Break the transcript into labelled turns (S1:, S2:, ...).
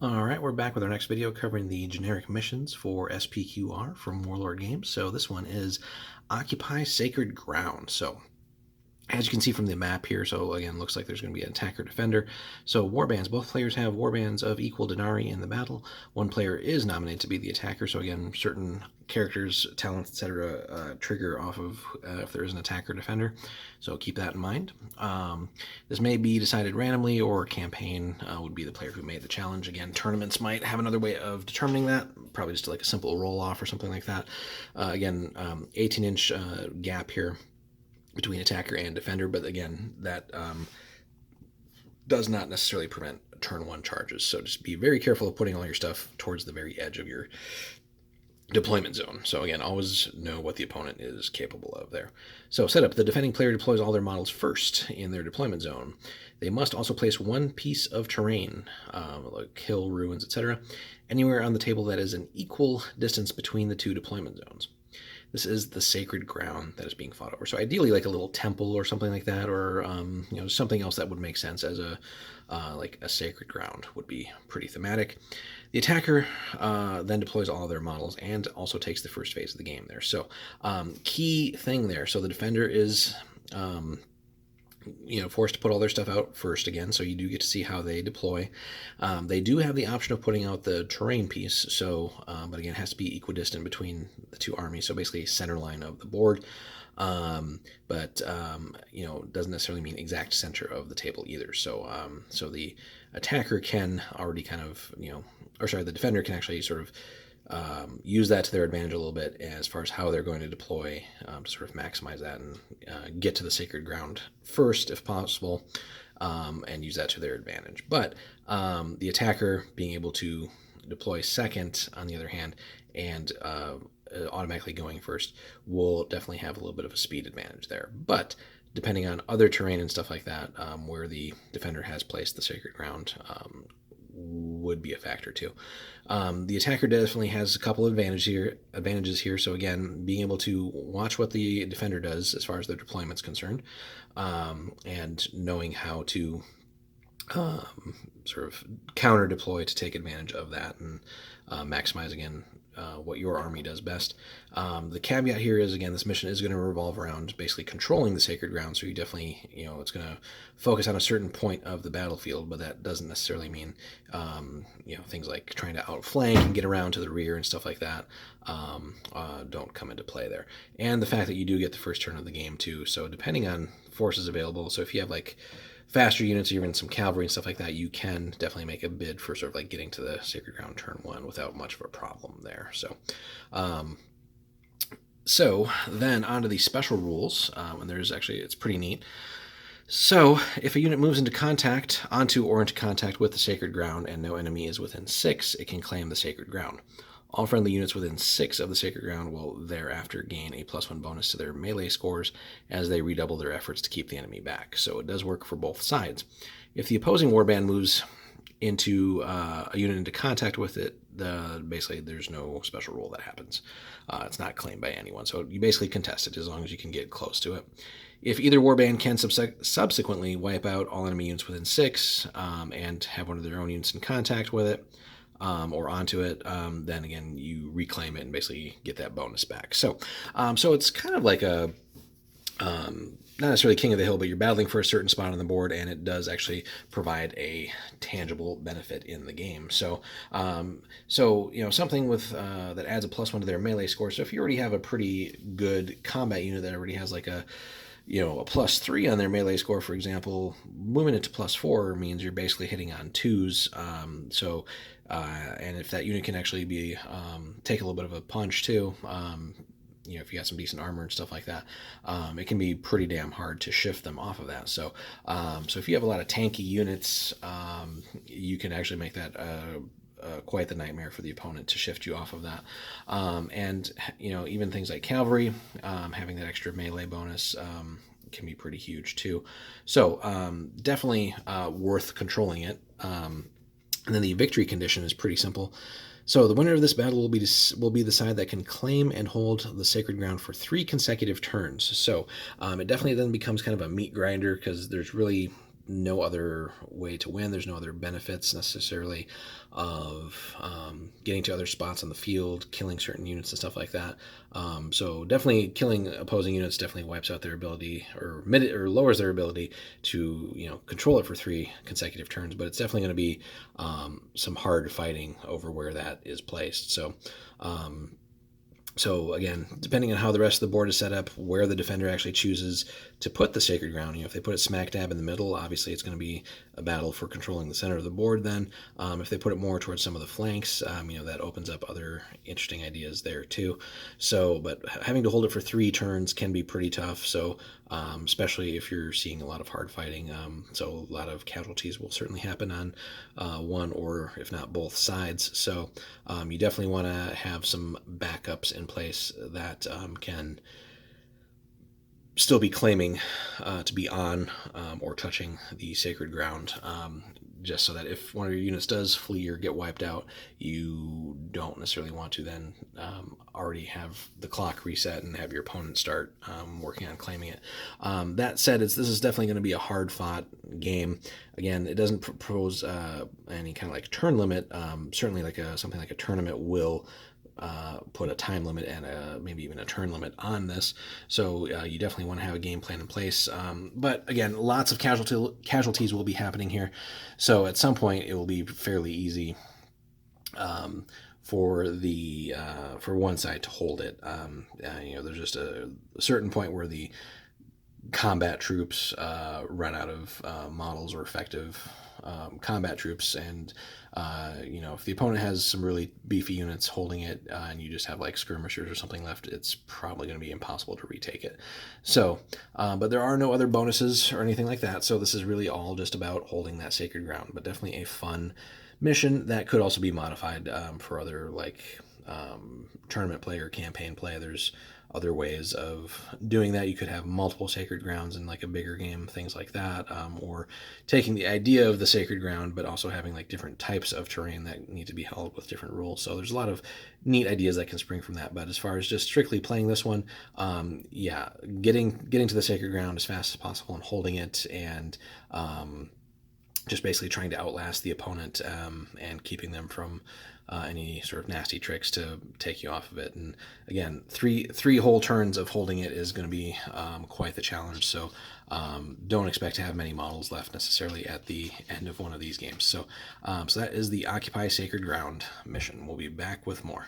S1: Alright, we're back with our next video covering the generic missions for SPQR from Warlord Games. So this one is Occupy Sacred Ground. So as you can see from the map here, so again, looks like there's going to be an attacker defender. So warbands, both players have warbands of equal denarii in the battle. One player is nominated to be the attacker, so again, certain characters, talents, etc. Trigger off of if there is an attacker defender. So keep that in mind. This may be decided randomly, or campaign would be the player who made the challenge. Again, tournaments might have another way of determining that, probably just like a simple roll-off or something like that. Again, 18-inch gap here between attacker and defender, but again, that does not necessarily prevent turn one charges. So just be very careful of putting all your stuff towards the very edge of your deployment zone. So again, always know what the opponent is capable of there. So setup: the defending player deploys all their models first in their deployment zone. They must also place one piece of terrain, like hill, ruins, etc., anywhere on the table that is an equal distance between the two deployment zones. This is the sacred ground that is being fought over. So ideally, like a little temple or something like that, or something else that would make sense as a like a sacred ground would be pretty thematic. The attacker then deploys all of their models and also takes the first phase of the game there. So key thing there. So the defender is forced to put all their stuff out first again, so you do get to see how they deploy. They do have the option of putting out the terrain piece, so but again, it has to be equidistant between the two armies, so basically center line of the board. But doesn't necessarily mean exact center of the table either. So so the attacker can already kind of the defender can actually sort of use that to their advantage a little bit as far as how they're going to deploy to sort of maximize that and get to the sacred ground first if possible, and use that to their advantage. But the attacker being able to deploy second, on the other hand, and automatically going first will definitely have a little bit of a speed advantage there. But depending on other terrain and stuff like that, where the defender has placed the sacred ground, would be a factor too. The attacker definitely has a couple advantages here. So again, being able to watch what the defender does as far as their deployment's concerned, and knowing how to sort of counter deploy to take advantage of that and maximize again what your army does best. The caveat here is, again, this mission is going to revolve around basically controlling the sacred ground, so you definitely, it's going to focus on a certain point of the battlefield, but that doesn't necessarily mean, things like trying to outflank and get around to the rear and stuff like that don't come into play there. And the fact that you do get the first turn of the game too, so depending on forces available, so if you have like faster units or even some cavalry and stuff like that, you can definitely make a bid for sort of like getting to the sacred ground turn one without much of a problem there. So then on to the special rules, and it's pretty neat. So if a unit moves onto or into contact with the sacred ground and no enemy is within 6, it can claim the sacred ground. All friendly units within 6 of the sacred ground will thereafter gain a +1 bonus to their melee scores as they redouble their efforts to keep the enemy back. So it does work for both sides. If the opposing warband moves into a unit into contact with it, basically there's no special rule that happens. It's not claimed by anyone, so you basically contest it as long as you can get close to it. If either warband can subsequently wipe out all enemy units within 6 and have one of their own units in contact with it, or onto it, then again you reclaim it and basically get that bonus back. So it's kind of like a not necessarily king of the hill, but you're battling for a certain spot on the board, and it does actually provide a tangible benefit in the game. So something with that adds a +1 to their melee score. So if you already have a pretty good combat unit that already has like a +3 on their melee score, for example, moving it to +4 means you're basically hitting on 2s. And if that unit can actually be take a little bit of a punch too, if you got some decent armor and stuff like that, it can be pretty damn hard to shift them off of that. So if you have a lot of tanky units, you can actually make that quite the nightmare for the opponent to shift you off of that. And even things like cavalry, having that extra melee bonus can be pretty huge too. So definitely worth controlling it. And then the victory condition is pretty simple. So the winner of this battle will be the side that can claim and hold the sacred ground for 3 consecutive turns. So it definitely then becomes kind of a meat grinder, because there's really no other way to win. There's no other benefits necessarily of getting to other spots on the field, killing certain units and stuff like that. So definitely killing opposing units definitely wipes out their ability or lowers their ability to control it for 3 consecutive turns. But it's definitely going to be some hard fighting over where that is placed. So again, depending on how the rest of the board is set up, where the defender actually chooses to put the sacred ground, if they put it smack dab in the middle, obviously it's going to be a battle for controlling the center of the board. Then, if they put it more towards some of the flanks, that opens up other interesting ideas there too. So, but having to hold it for 3 turns can be pretty tough. So, especially if you're seeing a lot of hard fighting. So a lot of casualties will certainly happen on one or if not both sides. So you definitely want to have some backups in place that can still be claiming to be on or touching the sacred ground, just so that if one of your units does flee or get wiped out, you don't necessarily want to then already have the clock reset and have your opponent start working on claiming it. That said, this is definitely going to be a hard-fought game. Again, it doesn't propose any kind of like turn limit. Certainly, something like a tournament will put a time limit and maybe even a turn limit on this. So you definitely want to have a game plan in place. But again, lots of casualties will be happening here. So at some point, it will be fairly easy for one side to hold it. There's just a certain point where the combat troops run out of models or effective combat troops, and if the opponent has some really beefy units holding it, and you just have like skirmishers or something left, it's probably going to be impossible to retake it. So, but there are no other bonuses or anything like that, so this is really all just about holding that sacred ground. But definitely a fun mission that could also be modified for other tournament play or campaign play. There's other ways of doing that. You could have multiple sacred grounds in like a bigger game, things like that, or taking the idea of the sacred ground, but also having like different types of terrain that need to be held with different rules. So there's a lot of neat ideas that can spring from that. But as far as just strictly playing this one, getting to the sacred ground as fast as possible and holding it, and just basically trying to outlast the opponent and keeping them from any sort of nasty tricks to take you off of it. And again, three whole turns of holding it is going to be quite the challenge. So don't expect to have many models left necessarily at the end of one of these games. So that is the Occupy Sacred Ground mission. We'll be back with more.